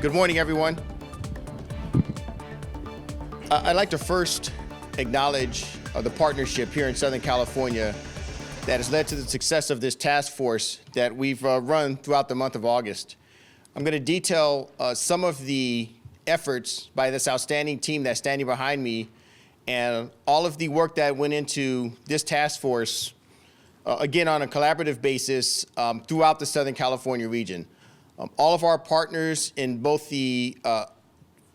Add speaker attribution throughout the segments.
Speaker 1: Good morning, everyone. I'd like to first acknowledge the partnership here in Southern California that has led to the success of this task force that we've run throughout the month of August. I'm going to detail some of the efforts by this outstanding team that's standing behind me and all of the work that went into this task force, again, on a collaborative basis throughout the Southern California region. All of our partners in both the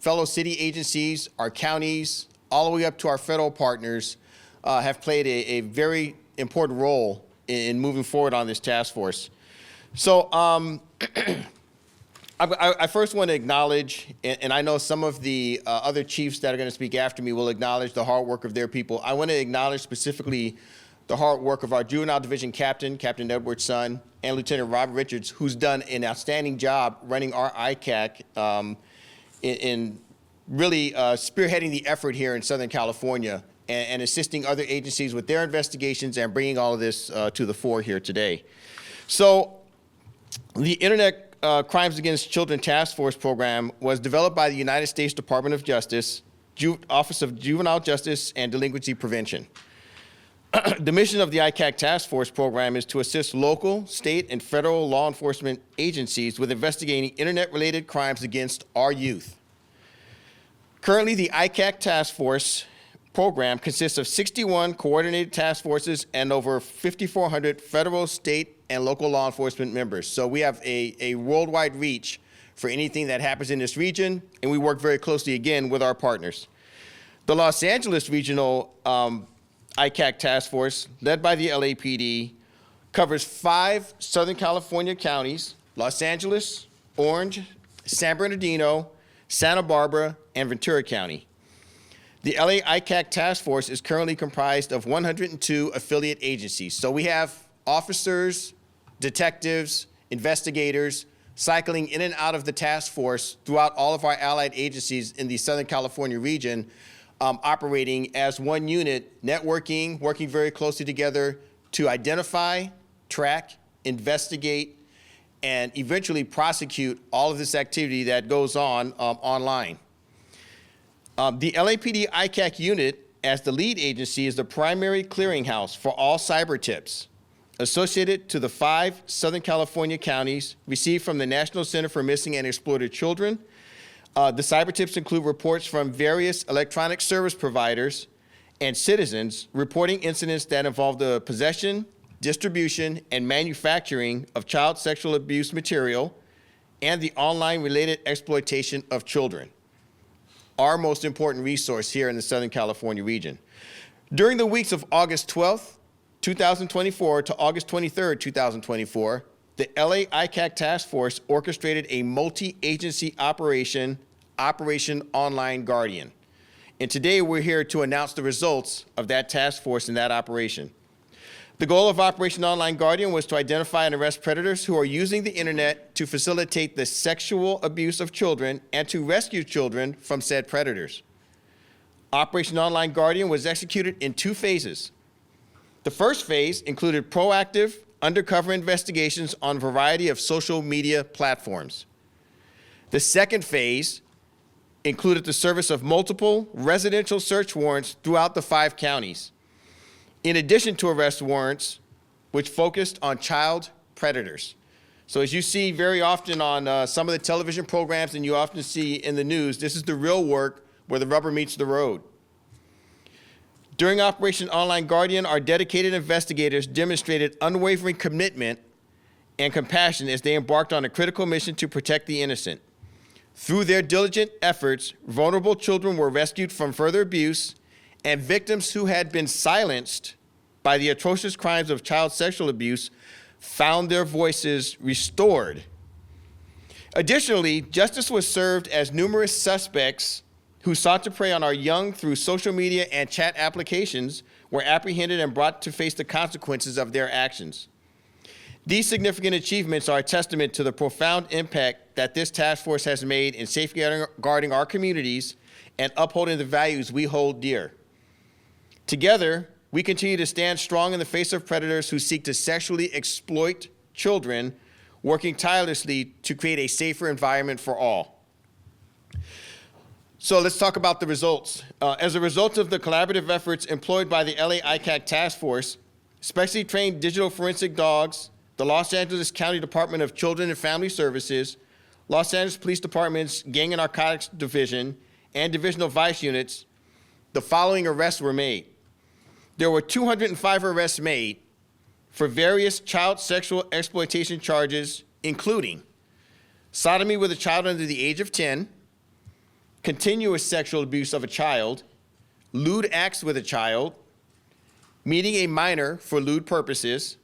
Speaker 1: fellow city agencies, our counties, all the way up to our federal partners have played a very important role in moving forward on this task force. So I first want to acknowledge, and I know some of the other chiefs that are going to speak after me will acknowledge the hard work of their people. I want to acknowledge specifically the hard work of our juvenile division captain, Captain Edward's son, and Lieutenant Robert Richards, who's done an outstanding job running our ICAC in really spearheading the effort here in Southern California and assisting other agencies with their investigations and bringing all of this to the fore here today. So the Internet Crimes Against Children Task Force program was developed by the United States Department of Justice, Office of Juvenile Justice and Delinquency Prevention. The mission of the ICAC Task Force program is to assist local, state, and federal law enforcement agencies with investigating internet-related crimes against our youth. Currently, the ICAC Task Force program consists of 61 coordinated task forces and over 5,400 federal, state, and local law enforcement members. So we have a worldwide reach for anything that happens in this region, and we work very closely, again, with our partners. The Los Angeles Regional ICAC Task Force, led by the LAPD, covers 5 Southern California counties: Los Angeles, Orange, San Bernardino, Santa Barbara, and Ventura County. The LA ICAC Task Force is currently comprised of 102 affiliate agencies. So we have officers, detectives, investigators cycling in and out of the task force throughout all of our allied agencies in the Southern California region, operating as one unit, networking, working very closely together to identify, track, investigate, and eventually prosecute all of this activity that goes on online. The LAPD ICAC unit, as the lead agency, is the primary clearinghouse for all cyber tips associated to the 5 Southern California counties received from the National Center for Missing and Exploited Children. The cyber tips include reports from various electronic service providers and citizens reporting incidents that involve the possession, distribution, and manufacturing of child sexual abuse material and the online related exploitation of children. Our most important resource here in the Southern California region. During the weeks of August 12th, 2024 to August 23rd, 2024, the LA ICAC Task Force orchestrated a multi-agency Operation Online Guardian. And today we're here to announce the results of that task force and that operation. The goal of Operation Online Guardian was to identify and arrest predators who are using the internet to facilitate the sexual abuse of children and to rescue children from said predators. Operation Online Guardian was executed in 2 phases. The first phase included proactive, undercover investigations on a variety of social media platforms. The second phase included the service of multiple residential search warrants throughout the 5 counties, in addition to arrest warrants, which focused on child predators. So as you see very often on some of the television programs and you often see in the news, this is the real work where the rubber meets the road. During Operation Online Guardian, our dedicated investigators demonstrated unwavering commitment and compassion as they embarked on a critical mission to protect the innocent. Through their diligent efforts, vulnerable children were rescued from further abuse, and victims who had been silenced by the atrocious crimes of child sexual abuse found their voices restored. Additionally, justice was served as numerous suspects who sought to prey on our young through social media and chat applications were apprehended and brought to face the consequences of their actions. These significant achievements are a testament to the profound impact that this task force has made in safeguarding our communities and upholding the values we hold dear. Together, we continue to stand strong in the face of predators who seek to sexually exploit children, working tirelessly to create a safer environment for all. So let's talk about the results. As a result of the collaborative efforts employed by the LA ICAC Task Force, specially trained digital forensic dogs, the Los Angeles County Department of Children and Family Services, Los Angeles Police Department's Gang and Narcotics Division, and Divisional Vice Units, the following arrests were made. There were 205 arrests made for various child sexual exploitation charges, including sodomy with a child under the age of 10, continuous sexual abuse of a child, lewd acts with a child, meeting a minor for lewd purposes,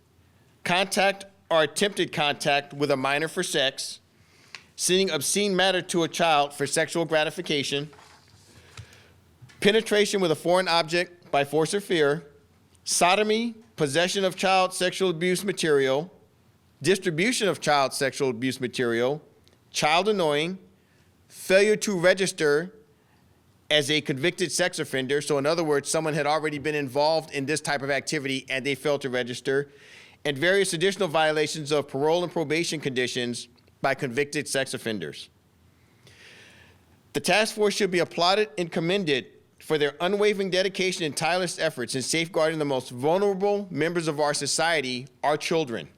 Speaker 1: contact or attempted contact with a minor for sex, sending obscene matter to a child for sexual gratification, penetration with a foreign object by force or fear, sodomy, possession of child sexual abuse material, distribution of child sexual abuse material, child annoying, failure to register as a convicted sex offender. So in other words, someone had already been involved in this type of activity and they failed to register, and various additional violations of parole and probation conditions by convicted sex offenders. The task force should be applauded and commended for their unwavering dedication and tireless efforts in safeguarding the most vulnerable members of our society, our children.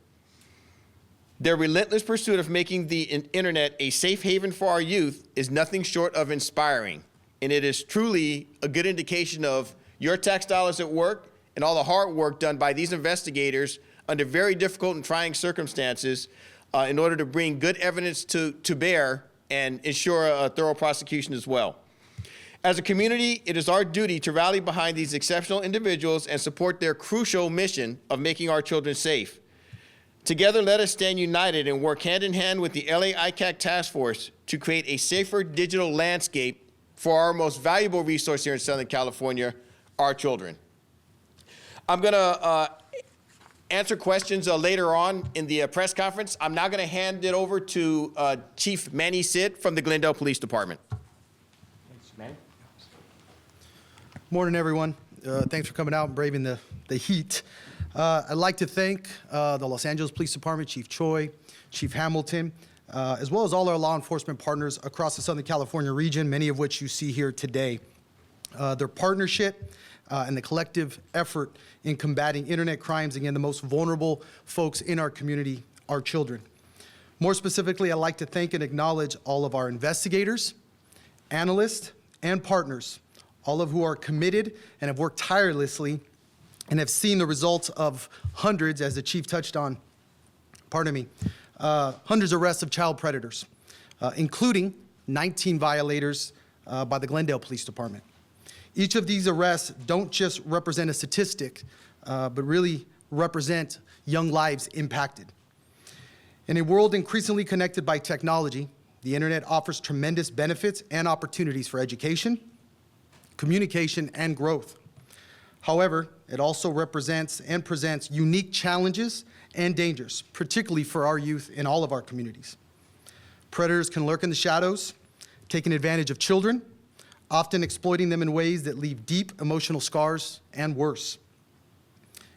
Speaker 1: Their relentless pursuit of making the internet a safe haven for our youth is nothing short of inspiring. And it is truly a good indication of your tax dollars at work and all the hard work done by these investigators under very difficult and trying circumstances in order to bring good evidence to bear and ensure a thorough prosecution as well. As a community, it is our duty to rally behind these exceptional individuals and support their crucial mission of making our children safe. Together, let us stand united and work hand in hand with the LA ICAC Task Force to create a safer digital landscape for our most valuable resource here in Southern California, our children. I'm going to answer questions later on in the press conference. I'm now going to hand it over to Chief Manny Sid from the Glendale Police Department.
Speaker 2: Thanks, Manny.
Speaker 3: Morning, everyone. Thanks for coming out and braving the heat. I'd like to thank the Los Angeles Police Department, Chief Choi, Chief Hamilton, as well as all our law enforcement partners across the Southern California region, many of which you see here today. Their partnership and the collective effort in combating internet crimes against the most vulnerable folks in our community, our children. More specifically, I'd like to thank and acknowledge all of our investigators, analysts, and partners, all of who are committed and have worked tirelessly and have seen the results of hundreds, as the chief touched on, hundreds of arrests of child predators, including 19 violators by the Glendale Police Department. Each of these arrests don't just represent a statistic, but really represent young lives impacted. In a world increasingly connected by technology, the internet offers tremendous benefits and opportunities for education, communication, and growth. However, it also represents and presents unique challenges and dangers, particularly for our youth in all of our communities. Predators can lurk in the shadows, taking advantage of children, often exploiting them in ways that leave deep emotional scars and worse.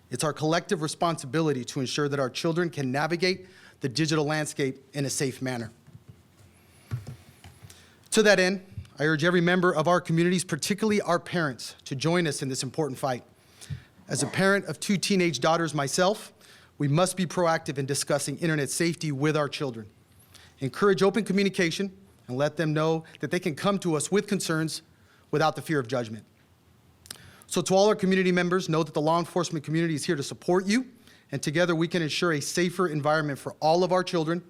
Speaker 3: It's our collective responsibility to ensure that our children can navigate the digital landscape in a safe manner. To that end, I urge every member of our communities, particularly our parents, to join us in this important fight. As a parent of 2 teenage daughters myself, we must be proactive in discussing internet safety with our children. Encourage open communication and let them know that they can come to us with concerns without the fear of judgment. So to all our community members, know that the law enforcement community is here to support you, and together we can ensure a safer environment for all of our children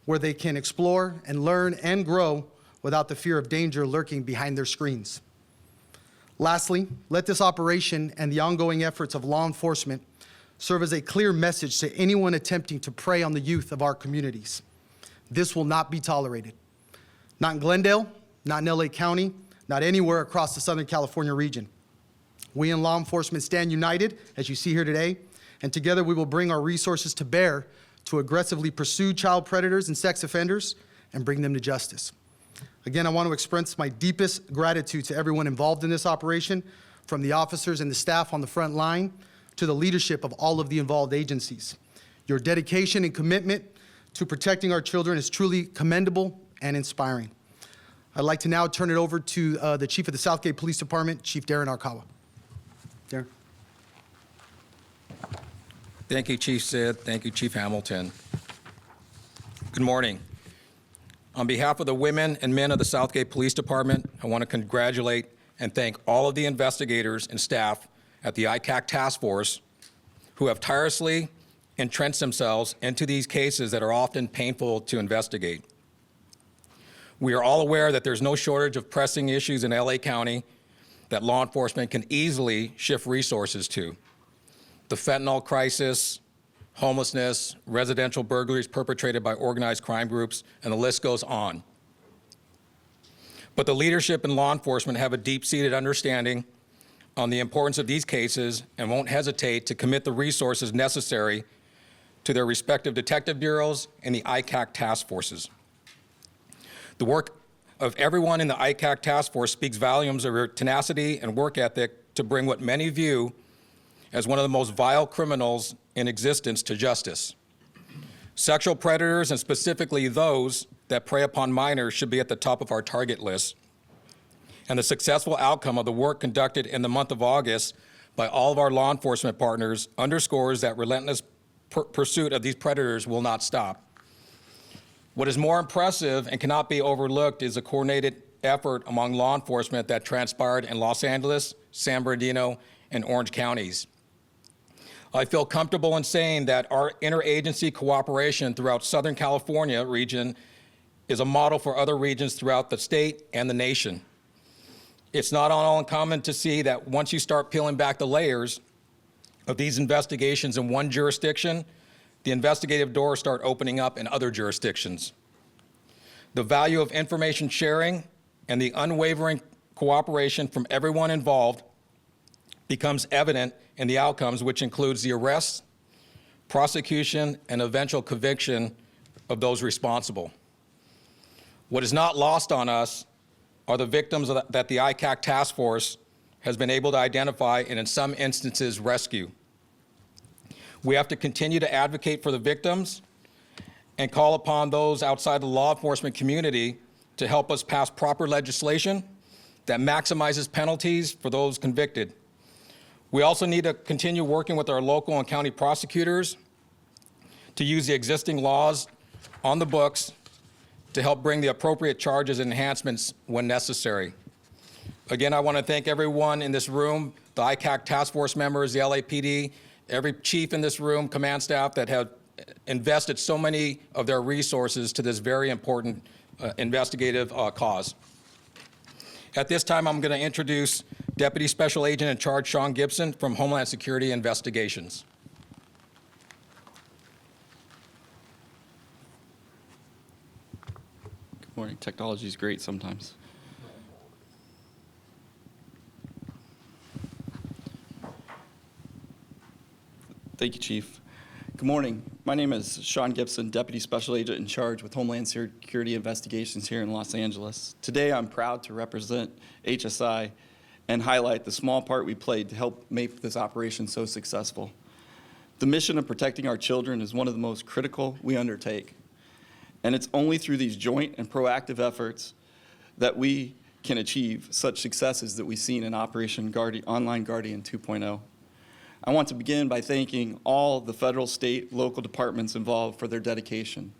Speaker 3: where they can explore and learn and grow without the fear of danger lurking behind their screens. Lastly, let this operation and the ongoing efforts of law enforcement serve as a clear message to anyone attempting to prey on the youth of our communities. This will not be tolerated. Not in Glendale, not in LA County, not anywhere across the Southern California region. We in law enforcement stand united, as you see here today, and together we will bring our resources to bear to aggressively pursue child predators and sex offenders and bring them to justice. Again, I want to express my deepest gratitude to everyone involved in this operation, from the officers and the staff on the front line to the leadership of all of the involved agencies. Your dedication and commitment to protecting our children is truly commendable and inspiring. I'd like to now turn it over to the Chief of the Southgate Police Department, Chief Darren Arkawa. Darren.
Speaker 4: Thank you, Chief Sid. Thank you, Chief Hamilton. Good morning. On behalf of the women and men of the Southgate Police Department, I want to congratulate and thank all of the investigators and staff at the ICAC Task Force who have tirelessly entrenched themselves into these cases that are often painful to investigate. We are all aware that there's no shortage of pressing issues in LA County that law enforcement can easily shift resources to. The fentanyl crisis, homelessness, residential burglaries perpetrated by organized crime groups, and the list goes on. But the leadership in law enforcement have a deep-seated understanding on the importance of these cases and won't hesitate to commit the resources necessary to their respective detective bureaus and the ICAC task forces. The work of everyone in the ICAC task force speaks volumes of their tenacity and work ethic to bring what many view as one of the most vile criminals in existence to justice. Sexual predators, and specifically those that prey upon minors, should be at the top of our target list. And the successful outcome of the work conducted in the month of August by all of our law enforcement partners underscores that relentless pursuit of these predators will not stop. What is more impressive and cannot be overlooked is a coordinated effort among law enforcement that transpired in Los Angeles, San Bernardino, and Orange counties. I feel comfortable in saying that our interagency cooperation throughout Southern California region is a model for other regions throughout the state and the nation. It's not all uncommon to see that once you start peeling back the layers of these investigations in one jurisdiction, the investigative doors start opening up in other jurisdictions. The value of information sharing and the unwavering cooperation from everyone involved becomes evident in the outcomes, which includes the arrest, prosecution, and eventual conviction of those responsible. What is not lost on us are the victims that the ICAC task force has been able to identify and in some instances rescue. We have to continue to advocate for the victims and call upon those outside the law enforcement community to help us pass proper legislation that maximizes penalties for those convicted. We also need to continue working with our local and county prosecutors to use the existing laws on the books to help bring the appropriate charges and enhancements when necessary. Again, I want to thank everyone in this room, the ICAC task force members, the LAPD, every chief in this room, command staff that have invested so many of their resources to this very important investigative cause. At this time, I'm going to introduce Deputy Special Agent in Charge Sean Gibson from Homeland Security Investigations.
Speaker 5: Good morning. Technology is great sometimes. Thank you, Chief. Good morning. My name is Sean Gibson, Deputy Special Agent in Charge with Homeland Security Investigations here in Los Angeles. Today, I'm proud to represent HSI and highlight the small part we played to help make this operation so successful. The mission of protecting our children is one of the most critical we undertake. And it's only through these joint and proactive efforts that we can achieve such successes that we've seen in Operation Online Guardian 2.0. I want to begin by thanking all the federal, state, local departments involved for their dedication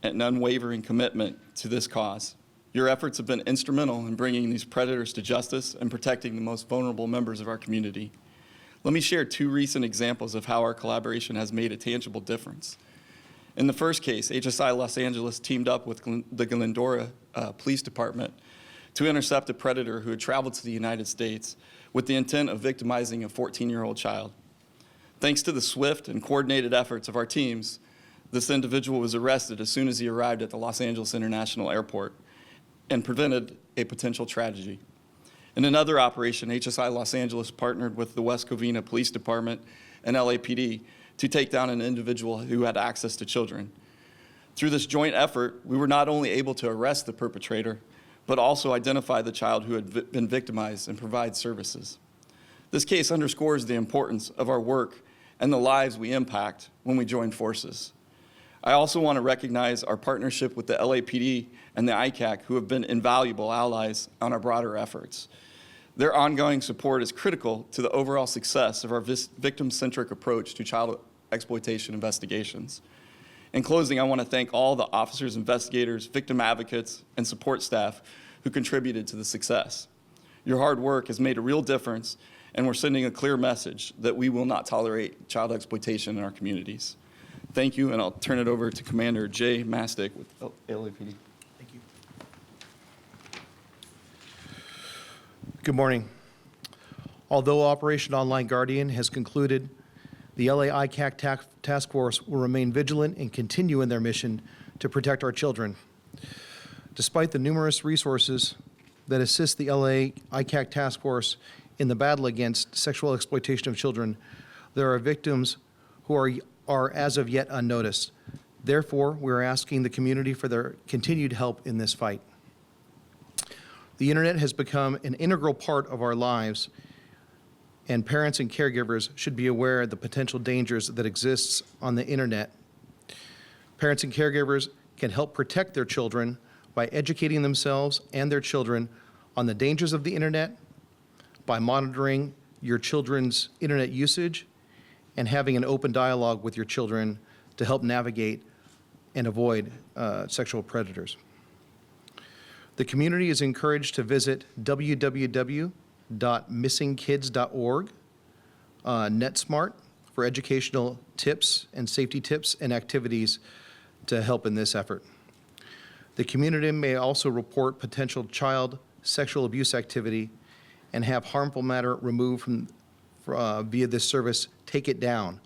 Speaker 5: and unwavering commitment to this cause. Your efforts have been instrumental in bringing these predators to justice and protecting the most vulnerable members of our community. Let me share two recent examples of how our collaboration has made a tangible difference. In the first case, HSI Los Angeles teamed up with the Glendora Police Department to intercept a predator who had traveled to the United States with the intent of victimizing a 14-year-old child. Thanks to the swift and coordinated efforts of our teams, this individual was arrested as soon as he arrived at the Los Angeles International Airport and prevented a potential tragedy. In another operation, HSI Los Angeles partnered with the West Covina Police Department and LAPD to take down an individual who had access to children. Through this joint effort, we were not only able to arrest the perpetrator, but also identify the child who had been victimized and provide services. This case underscores the importance of our work and the lives we impact when we join forces. I also want to recognize our partnership with the LAPD and the ICAC, who have been invaluable allies on our broader efforts. Their ongoing support is critical to the overall success of our victim-centric approach to child exploitation investigations. In closing, I want to thank all the officers, investigators, victim advocates, and support staff who contributed to the success. Your hard work has made a real difference, and we're sending a clear message that we will not tolerate child exploitation in our communities. Thank you, and I'll turn it over to Commander Jay Mastick with LAPD.
Speaker 1: Thank you. Good morning. Although Operation Online Guardian has concluded, the LA ICAC Task Force will remain vigilant and continue in their mission to protect our children. Despite the numerous resources that assist the LA ICAC Task Force in the battle against sexual exploitation of children, there are victims who are as of yet unnoticed. Therefore, we're asking the community for their continued help in this fight. The internet has become an integral part of our lives, and parents and caregivers should be aware of the potential dangers that exists on the internet. Parents and caregivers can help protect their children by educating themselves and their children on the dangers of the internet, by monitoring your children's internet usage, and having an open dialogue with your children to help navigate and avoid sexual predators. The community is encouraged to visit www.missingkids.org, NetSmart, for educational tips and safety tips and activities to help in this effort. The community may also report potential child sexual abuse activity and have harmful matter removed from via this service, Take It Down.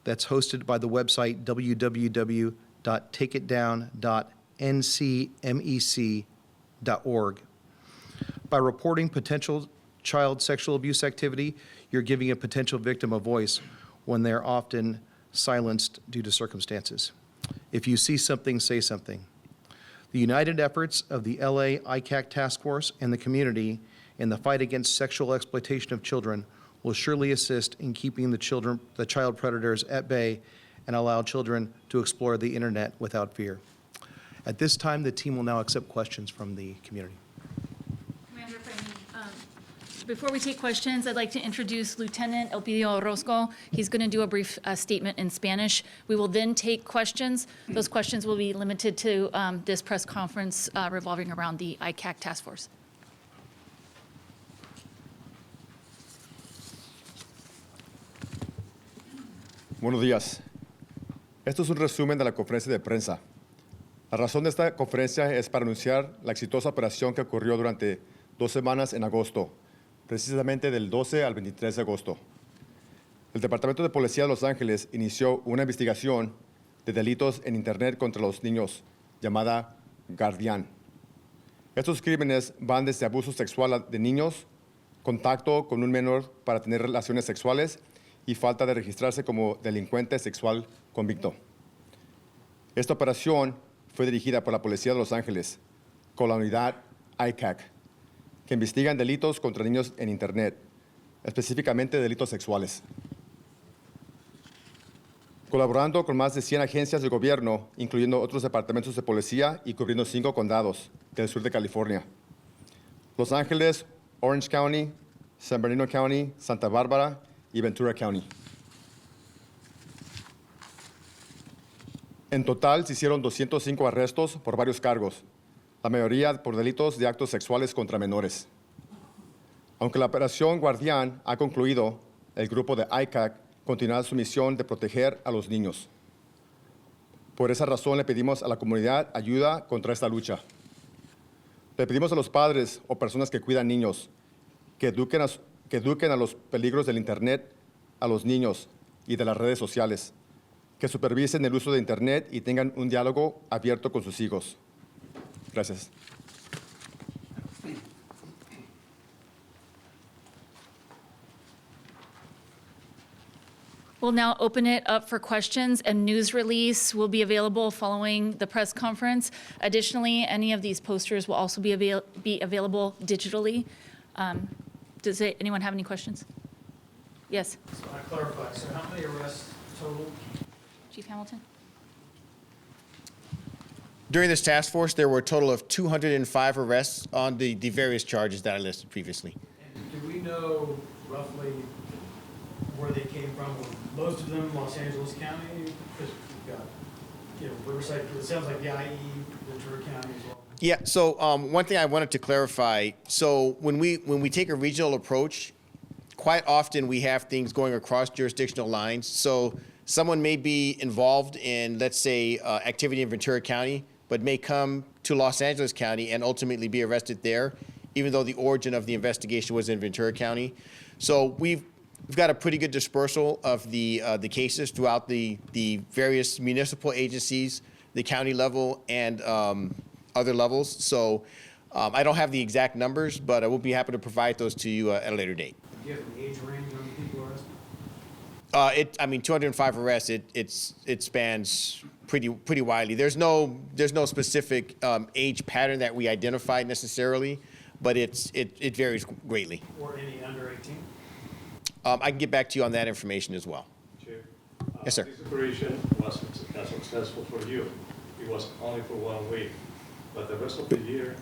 Speaker 1: That's hosted by the website www.takeitdown.ncmec.org. By reporting potential child sexual abuse activity, you're giving a potential victim a voice when they're often silenced due to circumstances. If you see something, say something. The united efforts of the LA ICAC Task Force and the community in the fight against sexual exploitation of children will surely assist in keeping the child predators at bay and allow children to explore the internet without fear. At this time, the team will now accept questions from the community.
Speaker 6: Commander, if I may, before we take questions, I'd like to introduce Lieutenant Elpidio Orozco. He's going to do a brief statement in Spanish. We will then take questions. Those questions will be limited to this press conference revolving around the ICAC Task Force.
Speaker 7: Buenos días. Esto es un resumen de la conferencia de prensa. La razón de esta conferencia es para anunciar la exitosa operación que ocurrió durante 2 semanas en agosto, precisamente del 12 al 23 de agosto. El Departamento de Policía de Los Ángeles inició una investigación de delitos en Internet contra los niños, llamada Guardián. Estos crímenes van desde abuso sexual de niños, contacto con un menor para tener relaciones sexuales y falta de registrarse como delincuente sexual convicto. Esta operación fue dirigida por la Policía de Los Ángeles, con la unidad ICAC, que investigan delitos contra niños en Internet, específicamente delitos sexuales. Colaborando con más de 100 agencias de gobierno, incluyendo otros departamentos de policía y cubriendo 5 condados del sur de California: Los Ángeles, Orange County, San Bernardino County, Santa Bárbara y Ventura County. En total se hicieron 205 arrestos por varios cargos, la mayoría por delitos de actos sexuales contra menores. Aunque la operación Guardián ha concluido, el grupo de ICAC continuará su misión de proteger a los niños. Por esa razón le pedimos a la comunidad ayuda contra esta lucha. Le pedimos a los padres o personas que cuidan niños que eduquen a los peligros del Internet a los niños y de las redes sociales, que supervisen el uso de Internet y tengan un diálogo abierto con sus hijos. Gracias.
Speaker 6: We'll now open it up for questions. A news release will be available following the press conference. Additionally, any of these posters will also be available digitally. Does anyone have any questions? Yes,
Speaker 8: So I clarify, so how many arrests total?
Speaker 6: Chief Hamilton?
Speaker 1: During this task force, there were a total of 205 arrests on the various charges that I listed previously.
Speaker 8: And do we know roughly where they came from? Were most of them Los Angeles County? Because we've got, Riverside, it sounds like the IE, Ventura County as well.
Speaker 1: Yeah, so one thing I wanted to clarify, so when we take a regional approach, quite often we have things going across jurisdictional lines. So someone may be involved in, let's say, activity in Ventura County, but may come to Los Angeles County and ultimately be arrested there, even though the origin of the investigation was in Ventura County. So we've got a pretty good dispersal of the cases throughout the various municipal agencies, the county level, and other levels. So I don't have the exact numbers, but I will be happy to provide those to you at a later date.
Speaker 8: Do you have an age range on the people arrested?
Speaker 1: 205 arrests. It spans pretty widely. There's no specific age pattern that we identified necessarily, but it varies greatly.
Speaker 8: Or any under 18?
Speaker 1: I can get back to you on that information as well.
Speaker 9: Chair.
Speaker 1: Yes, sir.
Speaker 9: This operation was successful for you. It was only for 1 week. But the rest of the year,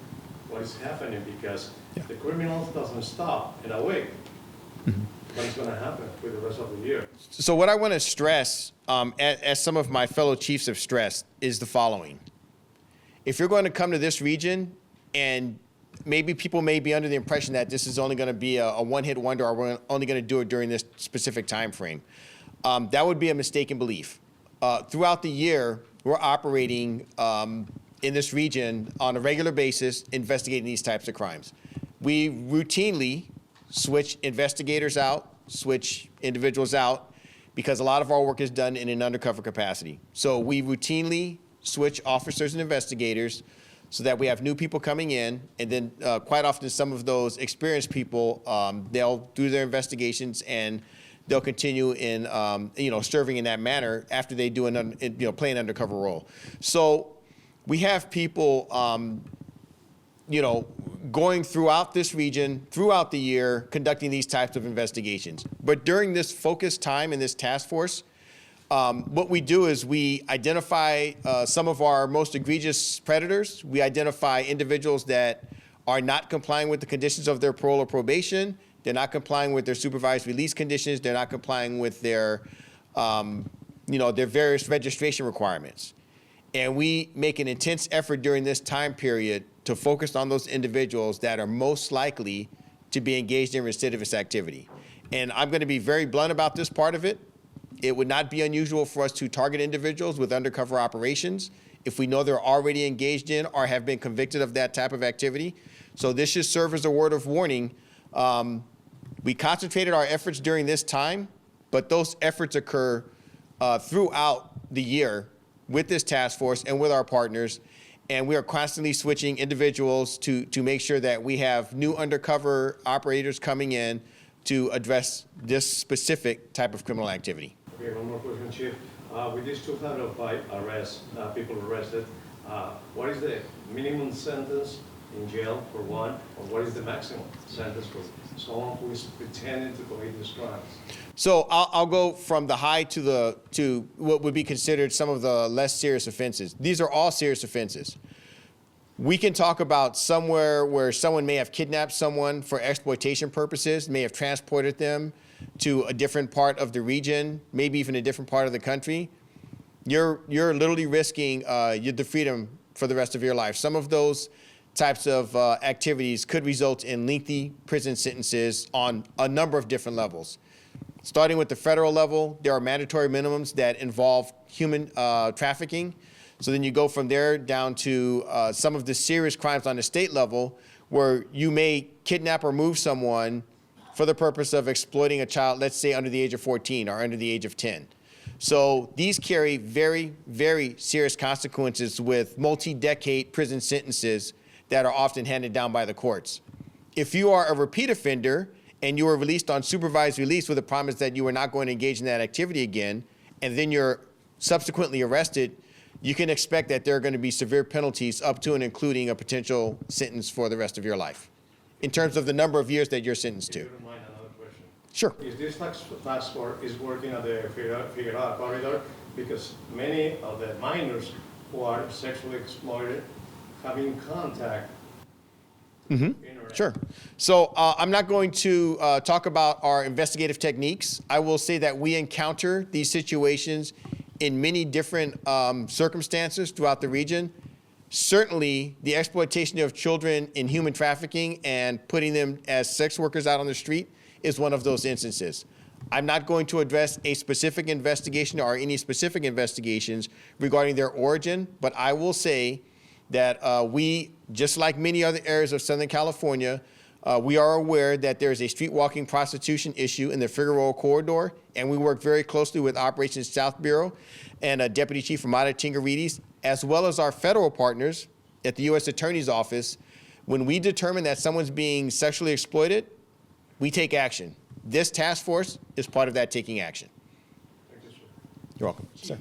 Speaker 9: what is happening? Because the criminals doesn't stop in a week. What is going to happen with the rest of the year?
Speaker 1: So what I want to stress, as some of my fellow chiefs have stressed, is the following. If you're going to come to this region, and maybe people may be under the impression that this is only going to be a one-hit wonder, or we're only going to do it during this specific time frame, that would be a mistaken belief. Throughout the year, we're operating in this region on a regular basis, investigating these types of crimes. We routinely switch investigators out, switch individuals out, because a lot of our work is done in an undercover capacity. So we routinely switch officers and investigators so that we have new people coming in, and then quite often some of those experienced people, they'll do their investigations and they'll continue in, serving in that manner after they do play an undercover role. So we have people, going throughout this region, throughout the year, conducting these types of investigations. But during this focused time in this task force, what we do is we identify some of our most egregious predators. We identify individuals that are not complying with the conditions of their parole or probation. They're not complying with their supervised release conditions. They're not complying with their various registration requirements. And we make an intense effort during this time period to focus on those individuals that are most likely to be engaged in recidivist activity. And I'm going to be very blunt about this part of it. It would not be unusual for us to target individuals with undercover operations if we know they're already engaged in or have been convicted of that type of activity. So this should serve as a word of warning. We concentrated our efforts during this time, but those efforts occur throughout the year with this task force and with our partners. And we are constantly switching individuals to make sure that we have new undercover operators coming in to address this specific type of criminal activity.
Speaker 9: Okay, one more question, Chief. With these 205 arrests, people arrested, what is the minimum sentence in jail for one, or what is the maximum sentence for someone who is pretending to commit these crimes?
Speaker 1: So I'll go from the high to what would be considered some of the less serious offenses. These are all serious offenses. We can talk about somewhere where someone may have kidnapped someone for exploitation purposes, may have transported them to a different part of the region, maybe even a different part of the country. You're literally risking the freedom for the rest of your life. Some of those types of activities could result in lengthy prison sentences on a number of different levels. Starting with the federal level, there are mandatory minimums that involve human trafficking. So then you go from there down to some of the serious crimes on the state level where you may kidnap or move someone for the purpose of exploiting a child, let's say under the age of 14 or under the age of 10. So these carry very, very serious consequences with multi-decade prison sentences that are often handed down by the courts. If you are a repeat offender and you were released on supervised release with a promise that you are not going to engage in that activity again, and then you're subsequently arrested, you can expect that there are going to be severe penalties up to and including a potential sentence for the rest of your life in terms of the number of years that you're sentenced to.
Speaker 9: If you don't mind, another question.
Speaker 1: Sure.
Speaker 9: Is this task force is working at the Figueroa corridor? Because many of the minors who are sexually exploited having contact. Internet.
Speaker 1: Sure. So I'm not going to talk about our investigative techniques. I will say that we encounter these situations in many different circumstances throughout the region. Certainly, the exploitation of children in human trafficking and putting them as sex workers out on the street is one of those instances. I'm not going to address a specific investigation or any specific investigations regarding their origin, but I will say that we, just like many other areas of Southern California, we are aware that there is a street walking prostitution issue in the Figueroa corridor, and we work very closely with Operations South Bureau and Deputy Chief Ramada Tingarides, as well as our federal partners at the U.S. Attorney's Office. When we determine that someone's being sexually exploited, we take action. This task force is part of that taking action.
Speaker 9: Thank you, sir.
Speaker 1: You're welcome. Sir.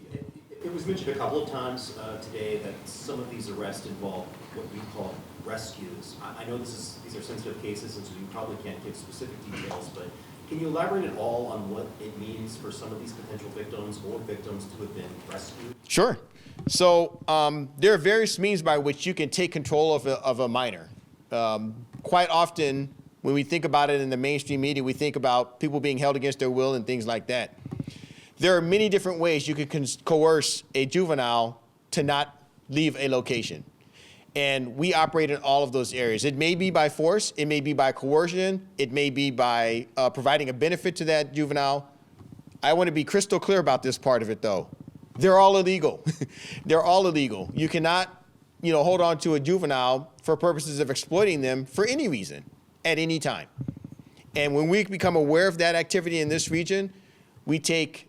Speaker 2: It was mentioned a couple of times today that some of these arrests involve what we call rescues. I know these are sensitive cases, and so you probably can't give specific details, but can you elaborate at all on what it means for some of these potential victims or victims to have been rescued?
Speaker 1: Sure. So there are various means by which you can take control of a minor. Quite often, when we think about it in the mainstream media, we think about people being held against their will and things like that. There are many different ways you can coerce a juvenile to not leave a location. And we operate in all of those areas. It may be by force, it may be by coercion, it may be by providing a benefit to that juvenile. I want to be crystal clear about this part of it, though. They're all illegal. They're all illegal. You cannot, hold on to a juvenile for purposes of exploiting them for any reason, at any time. And when we become aware of that activity in this region, we take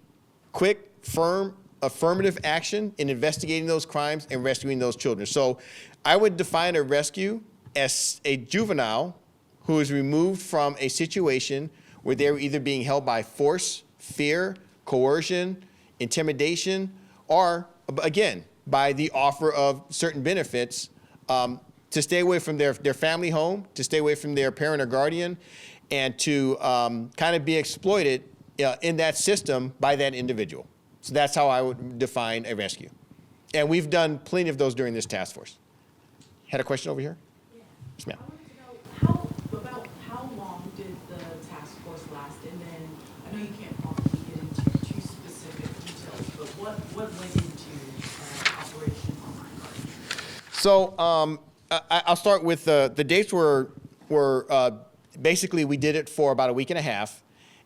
Speaker 1: quick, firm, affirmative action in investigating those crimes and rescuing those children. So I would define a rescue as a juvenile who is removed from a situation where they're either being held by force, fear, coercion, intimidation, or, again, by the offer of certain benefits to stay away from their family home, to stay away from their parent or guardian, and to kind of be exploited in that system by that individual. So that's how I would define a rescue. And we've done plenty of those during this task force. Had a question over here?
Speaker 10: Yeah.
Speaker 1: Yes, ma'am.
Speaker 10: I wanted to know about how long did the task force last? And then, I know you can't probably get into too specific details, but what went into Operation Online Guardian?
Speaker 1: So I'll start with the dates were basically we did it for about a week and a half.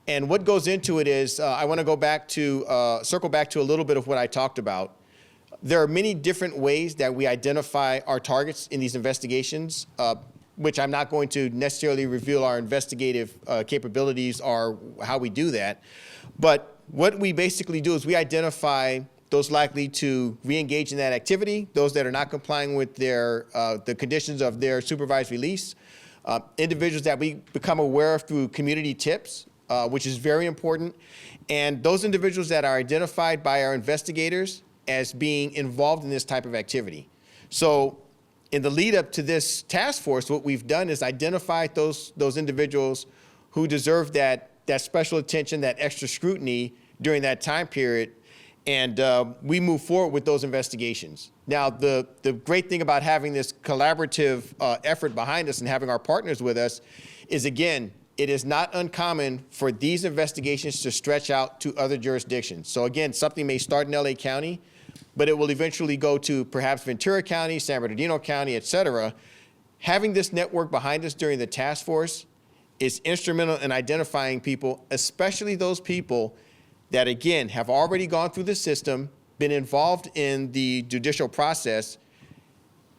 Speaker 1: And what goes into it is I want to go back to circle back to a little bit of what I talked about. There are many different ways that we identify our targets in these investigations, which I'm not going to necessarily reveal our investigative capabilities or how we do that. But what we basically do is we identify those likely to re-engage in that activity, those that are not complying with the conditions of their supervised release, individuals that we become aware of through community tips, which is very important, and those individuals that are identified by our investigators as being involved in this type of activity. So in the lead up to this task force, what we've done is identified those individuals who deserve that special attention, that extra scrutiny during that time period, and we move forward with those investigations. Now, the great thing about having this collaborative effort behind us and having our partners with us is, again, it is not uncommon for these investigations to stretch out to other jurisdictions. So again, something may start in LA County, but it will eventually go to perhaps Ventura County, San Bernardino County, et cetera. Having this network behind us during the task force is instrumental in identifying people, especially those people that, again, have already gone through the system, been involved in the judicial process,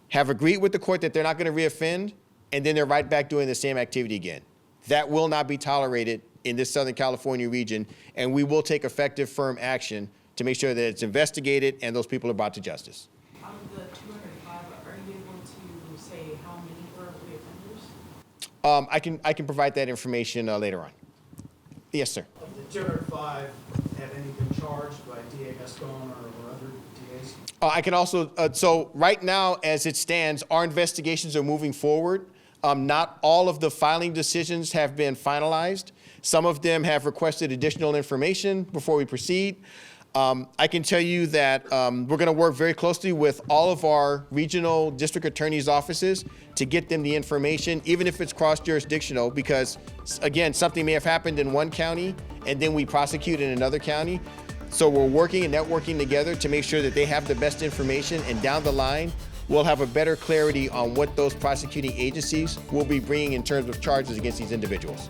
Speaker 1: have agreed with the court that they're not going to reoffend, and then they're right back doing the same activity again. That will not be tolerated in this Southern California region, and we will take effective, firm action to make sure that it's investigated and those people are brought to justice.
Speaker 10: Out of the 205, are you able to say how many were reoffenders?
Speaker 1: I can provide that information later on. Yes, sir.
Speaker 8: Of the 205, have any been charged by DA Gascon or other DAs?
Speaker 1: I can also, so right now, as it stands, our investigations are moving forward. Not all of the filing decisions have been finalized. Some of them have requested additional information before we proceed. I can tell you that we're going to work very closely with all of our regional district attorneys' offices to get them the information, even if it's cross-jurisdictional, because, again, something may have happened in one county and then we prosecute in another county. So we're working and networking together to make sure that they have the best information, and down the line, we'll have a better clarity on what those prosecuting agencies will be bringing in terms of charges against these individuals.